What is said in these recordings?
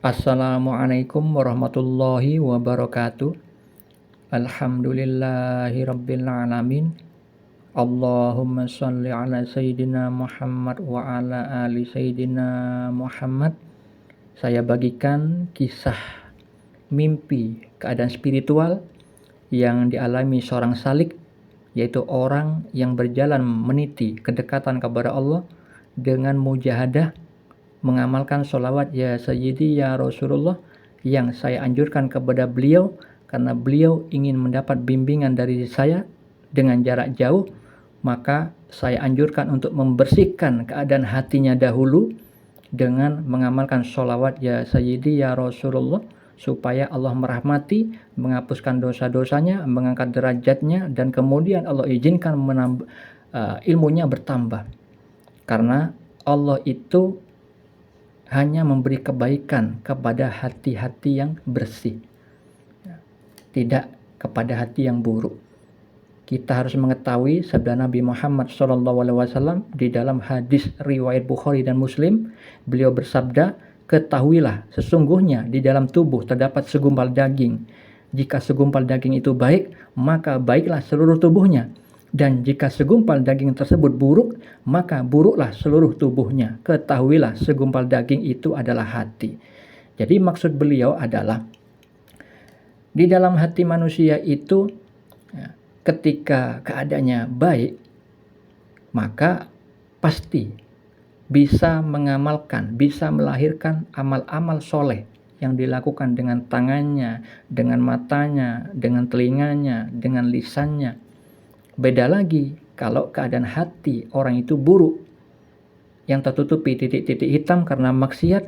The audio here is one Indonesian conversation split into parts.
Assalamualaikum warahmatullahi wabarakatuh. Alhamdulillahirabbil alamin. Allahumma shalli ala sayyidina Muhammad wa ala ali sayyidina Muhammad. Saya bagikan kisah mimpi keadaan spiritual yang dialami seorang salik, yaitu orang yang berjalan meniti kedekatan kepada Allah dengan mujahadah mengamalkan sholawat ya Sayyidi ya Rasulullah yang saya anjurkan kepada beliau karena beliau ingin mendapat bimbingan dari saya dengan jarak jauh. Maka saya anjurkan untuk membersihkan keadaan hatinya dahulu dengan mengamalkan sholawat ya Sayyidi ya Rasulullah, supaya Allah merahmati, menghapuskan dosa-dosanya, mengangkat derajatnya, dan kemudian Allah izinkan ilmunya bertambah. Karena Allah itu hanya memberi kebaikan kepada hati-hati yang bersih, tidak kepada hati yang buruk. Kita harus mengetahui sabda Nabi Muhammad SAW di dalam hadis riwayat Bukhari dan Muslim. Beliau bersabda, ketahuilah sesungguhnya di dalam tubuh terdapat segumpal daging. Jika segumpal daging itu baik, maka baiklah seluruh tubuhnya. Dan jika segumpal daging tersebut buruk, maka buruklah seluruh tubuhnya. Ketahuilah segumpal daging itu adalah hati. Jadi maksud beliau adalah di dalam hati manusia itu ketika keadaannya baik, maka pasti bisa mengamalkan, bisa melahirkan amal-amal soleh yang dilakukan dengan tangannya, dengan matanya, dengan telinganya, dengan lisannya. Beda lagi kalau keadaan hati orang itu buruk, yang tertutupi titik-titik hitam karena maksiat,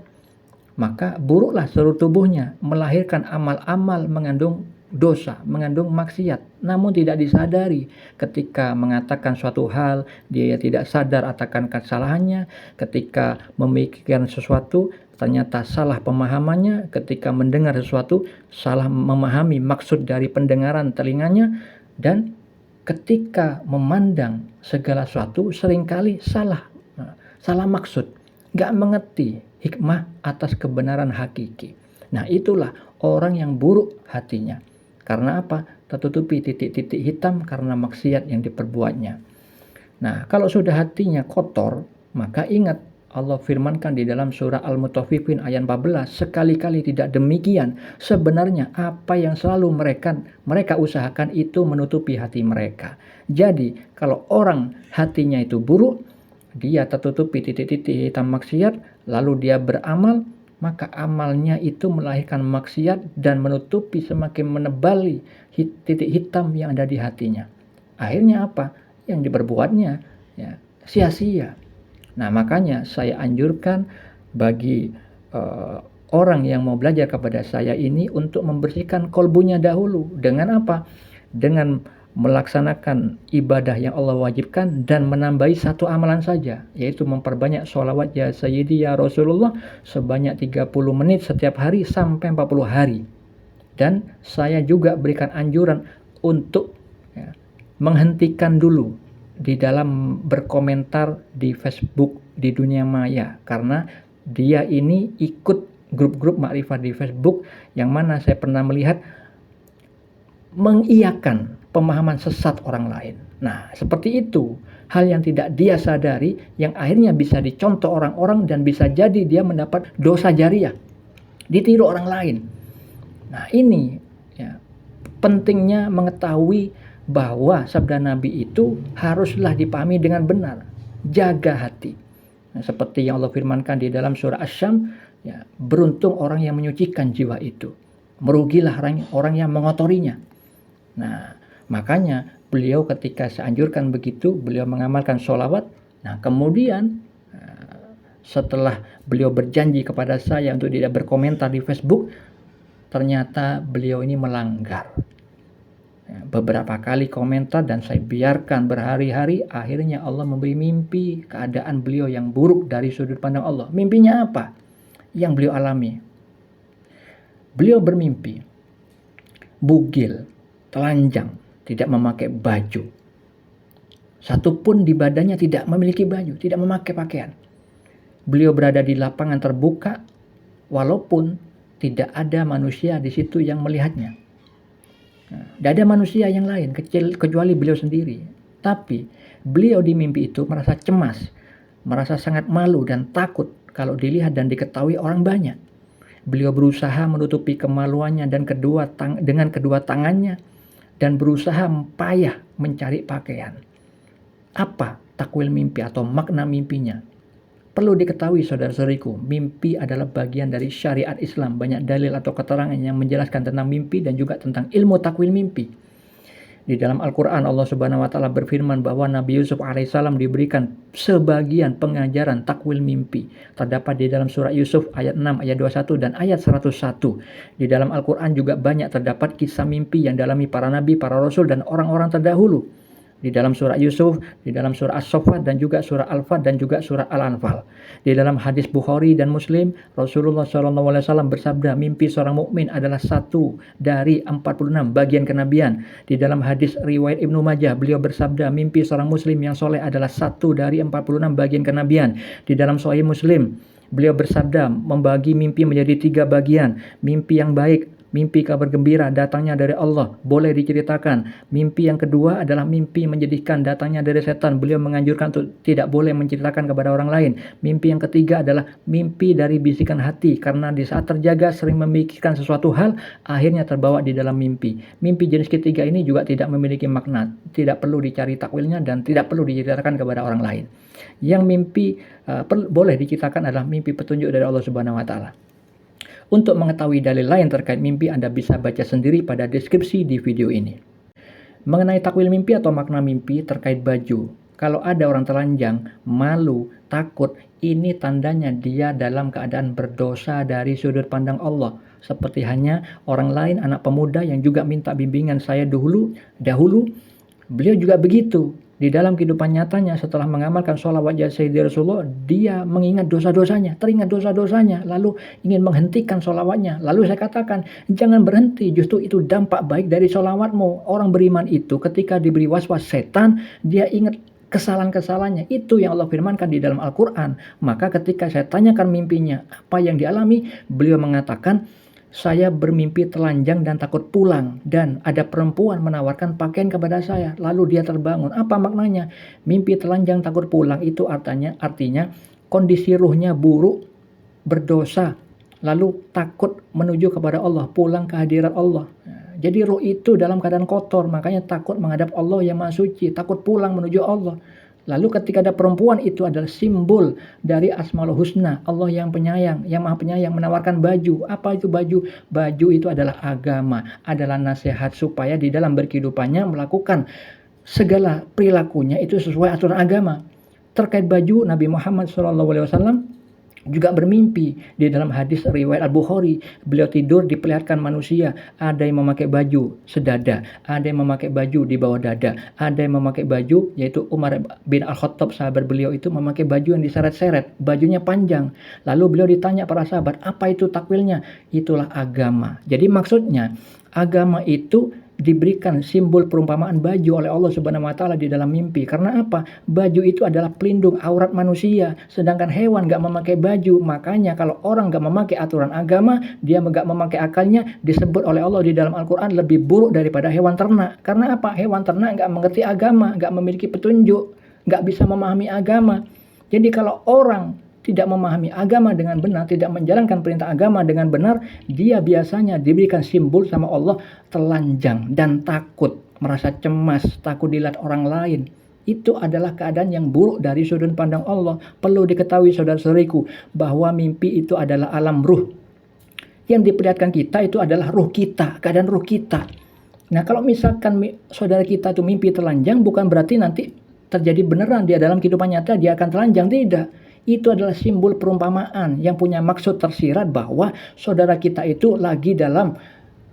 maka buruklah seluruh tubuhnya, melahirkan amal-amal mengandung dosa, mengandung maksiat, namun tidak disadari. Ketika mengatakan suatu hal, dia tidak sadar akan kesalahannya. Ketika memikirkan sesuatu, ternyata salah pemahamannya. Ketika mendengar sesuatu, salah memahami maksud dari pendengaran telinganya. Dan ketika memandang segala sesuatu, seringkali salah maksud, gak mengerti hikmah atas kebenaran hakiki. Nah, itulah orang yang buruk hatinya. Karena apa? Tertutupi titik-titik hitam karena maksiat yang diperbuatnya. Nah, kalau sudah hatinya kotor, maka ingat Allah firmankan di dalam surah Al-Mutaffifin ayat 14, sekali-kali tidak demikian. Sebenarnya apa yang selalu mereka usahakan itu menutupi hati mereka. Jadi, kalau orang hatinya itu buruk, dia tertutupi titik-titik hitam maksiat, lalu dia beramal, maka amalnya itu melahirkan maksiat dan menutupi, semakin menebali titik hitam yang ada di hatinya. Akhirnya apa? Yang diperbuatnya sia-sia. Nah, makanya saya anjurkan bagi orang yang mau belajar kepada saya ini untuk membersihkan kolbunya dahulu. Dengan apa? Dengan melaksanakan ibadah yang Allah wajibkan dan menambahi satu amalan saja, yaitu memperbanyak sholawat ya Sayyidi ya Rasulullah sebanyak 30 menit setiap hari sampai 40 hari. Dan saya juga berikan anjuran untuk menghentikan dulu di dalam berkomentar di Facebook, di dunia maya, karena dia ini ikut grup-grup makrifat di Facebook yang mana saya pernah melihat mengiyakan pemahaman sesat orang lain. Nah, seperti itu hal yang tidak dia sadari, yang akhirnya bisa dicontoh orang-orang dan bisa jadi dia mendapat dosa jariah, ditiru orang lain. Nah, ini pentingnya mengetahui bahwa sabda Nabi itu haruslah dipahami dengan benar. Jaga hati. Nah, seperti yang Allah firmankan di dalam surah Asy-Syams, beruntung orang yang menyucikan jiwa itu, merugilah orang yang mengotorinya. Nah, makanya beliau ketika saya anjurkan begitu, beliau mengamalkan sholawat. Nah, kemudian setelah beliau berjanji kepada saya untuk tidak berkomentar di Facebook, ternyata beliau ini melanggar. Beberapa kali komentar dan saya biarkan berhari-hari. Akhirnya Allah memberi mimpi keadaan beliau yang buruk dari sudut pandang Allah. Mimpinya apa yang beliau alami? Beliau bermimpi bugil, telanjang, tidak memakai baju. Satupun di badannya tidak memiliki baju, tidak memakai pakaian. Beliau berada di lapangan terbuka, walaupun tidak ada manusia di situ yang melihatnya. Tidak ada manusia yang lain kecuali beliau sendiri. Tapi beliau di mimpi itu merasa cemas, merasa sangat malu dan takut kalau dilihat dan diketahui orang banyak. Beliau berusaha menutupi kemaluannya dengan kedua tangannya dan berusaha payah mencari pakaian. Apa takwil mimpi atau makna mimpinya? Perlu diketahui saudara-saudariku, mimpi adalah bagian dari syariat Islam. Banyak dalil atau keterangan yang menjelaskan tentang mimpi dan juga tentang ilmu takwil mimpi. Di dalam Al-Quran Allah Subhanahu wa Ta'ala berfirman bahwa Nabi Yusuf alaihissalam diberikan sebagian pengajaran takwil mimpi. Terdapat di dalam surah Yusuf ayat 6, ayat 21 dan ayat 101. Di dalam Al-Quran juga banyak terdapat kisah mimpi yang dialami para nabi, para rasul dan orang-orang terdahulu. Di dalam surah Yusuf, di dalam surah As-Saffat dan juga surah Al-Fat dan juga surah Al-Anfal. Di dalam hadis Bukhari dan Muslim, Rasulullah SAW bersabda, mimpi seorang mukmin adalah 1 dari 46 bagian kenabian. Di dalam hadis riwayat Ibnu Majah, beliau bersabda, mimpi seorang muslim yang soleh adalah 1 dari 46 bagian kenabian. Di dalam Sahih Muslim, beliau bersabda, membagi mimpi menjadi 3 bagian. Mimpi yang baik, mimpi kabar gembira datangnya dari Allah, boleh diceritakan. Mimpi yang kedua adalah mimpi menyedihkan datangnya dari setan. Beliau menganjurkan untuk tidak boleh menceritakan kepada orang lain. Mimpi yang ketiga adalah mimpi dari bisikan hati, karena di saat terjaga sering memikirkan sesuatu hal, akhirnya terbawa di dalam mimpi. Mimpi jenis ketiga ini juga tidak memiliki makna, tidak perlu dicari takwilnya dan tidak perlu diceritakan kepada orang lain. Yang mimpi boleh diceritakan adalah mimpi petunjuk dari Allah Subhanahu wa Ta'ala. Untuk mengetahui dalil lain terkait mimpi, Anda bisa baca sendiri pada deskripsi di video ini. Mengenai takwil mimpi atau makna mimpi terkait baju, kalau ada orang telanjang, malu, takut, ini tandanya dia dalam keadaan berdosa dari sudut pandang Allah. Seperti hanya orang lain, anak pemuda yang juga minta bimbingan saya dahulu, beliau juga begitu. Di dalam kehidupan nyatanya setelah mengamalkan sholawat ya Sayyidi Rasulullah, dia mengingat dosa-dosanya, teringat dosa-dosanya, lalu ingin menghentikan sholawatnya. Lalu saya katakan, jangan berhenti, justru itu dampak baik dari sholawatmu. Orang beriman itu ketika diberi waswas setan, dia ingat kesalahan-kesalahannya. Itu yang Allah firmankan di dalam Al-Quran. Maka ketika saya tanyakan mimpinya, apa yang dialami, beliau mengatakan, saya bermimpi telanjang dan takut pulang, dan ada perempuan menawarkan pakaian kepada saya, lalu dia terbangun. Apa maknanya? Mimpi telanjang takut pulang itu artinya kondisi ruhnya buruk, berdosa, lalu takut menuju kepada Allah, pulang ke hadirat Allah. Jadi ruh itu dalam keadaan kotor, makanya takut menghadap Allah yang Maha Suci, takut pulang menuju Allah. Lalu ketika ada perempuan, itu adalah simbol dari Asmaul Husna, Allah yang penyayang, yang Maha Penyayang, menawarkan baju. Apa itu baju? Baju itu adalah agama, adalah nasihat supaya di dalam berkehidupannya melakukan segala perilakunya itu sesuai aturan agama. Terkait baju, Nabi Muhammad SAW juga bermimpi. Di dalam hadis riwayat Al-Bukhari, beliau tidur diperlihatkan manusia, ada yang memakai baju sedada, ada yang memakai baju di bawah dada, ada yang memakai baju, yaitu Umar bin Al-Khattab, sahabat beliau itu memakai baju yang diseret-seret, bajunya panjang. Lalu beliau ditanya para sahabat, apa itu takwilnya? Itulah agama. Jadi maksudnya agama itu diberikan simbol perumpamaan baju oleh Allah Subhanahu wa Ta'ala di dalam mimpi. Karena apa? Baju itu adalah pelindung aurat manusia, sedangkan hewan gak memakai baju. Makanya kalau orang gak memakai aturan agama, dia gak memakai akalnya, disebut oleh Allah di dalam Al-Quran lebih buruk daripada hewan ternak. Karena apa? Hewan ternak gak mengerti agama, gak memiliki petunjuk, gak bisa memahami agama. Jadi kalau orang tidak memahami agama dengan benar, tidak menjalankan perintah agama dengan benar, dia biasanya diberikan simbol sama Allah telanjang dan takut, merasa cemas, takut dilihat orang lain. Itu adalah keadaan yang buruk dari sudut pandang Allah. Perlu diketahui saudara-saudariku bahwa mimpi itu adalah alam ruh. Yang diperlihatkan kita itu adalah ruh kita, keadaan ruh kita. Nah, kalau misalkan saudara kita itu mimpi telanjang, bukan berarti nanti terjadi beneran dia dalam kehidupan nyata dia akan telanjang, tidak. Itu adalah simbol perumpamaan yang punya maksud tersirat bahwa saudara kita itu lagi dalam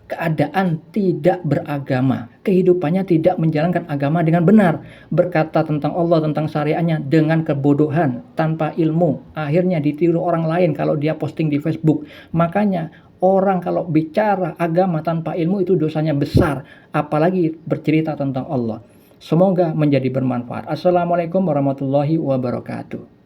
keadaan tidak beragama. Kehidupannya tidak menjalankan agama dengan benar. Berkata tentang Allah, tentang syariatnya dengan kebodohan, tanpa ilmu. Akhirnya ditiru orang lain kalau dia posting di Facebook. Makanya orang kalau bicara agama tanpa ilmu itu dosanya besar. Apalagi bercerita tentang Allah. Semoga menjadi bermanfaat. Assalamualaikum warahmatullahi wabarakatuh.